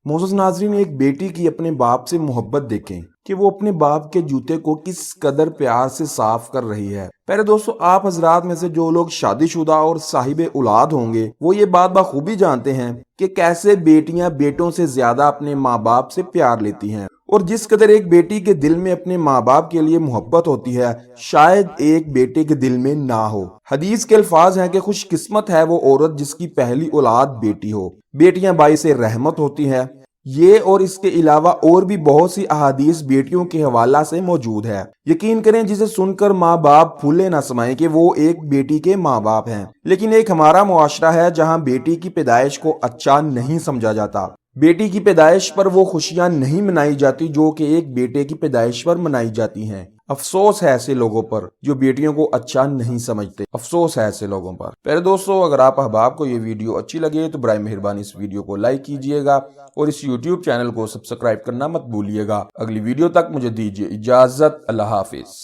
معزز ناظرین، ایک بیٹی کی اپنے باپ سے محبت دیکھیں کہ وہ اپنے باپ کے جوتے کو کس قدر پیار سے صاف کر رہی ہے۔ پہلے دوستو، آپ حضرات میں سے جو لوگ شادی شدہ اور صاحب اولاد ہوں گے وہ یہ بات بخوبی جانتے ہیں کہ کیسے بیٹیاں بیٹوں سے زیادہ اپنے ماں باپ سے پیار لیتی ہیں، اور جس قدر ایک بیٹی کے دل میں اپنے ماں باپ کے لیے محبت ہوتی ہے شاید ایک بیٹے کے دل میں نہ ہو۔ حدیث کے الفاظ ہیں کہ خوش قسمت ہے وہ عورت جس کی پہلی اولاد بیٹی ہو۔ بیٹیاں باعث رحمت ہوتی ہیں۔ یہ اور اس کے علاوہ اور بھی بہت سی احادیث بیٹیوں کے حوالہ سے موجود ہے۔ یقین کریں جسے سن کر ماں باپ پھولے نہ سمائیں کہ وہ ایک بیٹی کے ماں باپ ہیں، لیکن ایک ہمارا معاشرہ ہے جہاں بیٹی کی پیدائش کو اچھا نہیں سمجھا جاتا۔ بیٹی کی پیدائش پر وہ خوشیاں نہیں منائی جاتی جو کہ ایک بیٹے کی پیدائش پر منائی جاتی ہیں۔ افسوس ہے ایسے لوگوں پر جو بیٹیوں کو اچھا نہیں سمجھتے، افسوس ہے ایسے لوگوں پر۔ پہلے دوستو، اگر آپ احباب کو یہ ویڈیو اچھی لگے تو برائے مہربانی اس ویڈیو کو لائک کیجئے گا اور اس یوٹیوب چینل کو سبسکرائب کرنا مت بھولیے گا۔ اگلی ویڈیو تک مجھے دیجیے اجازت۔ اللہ حافظ۔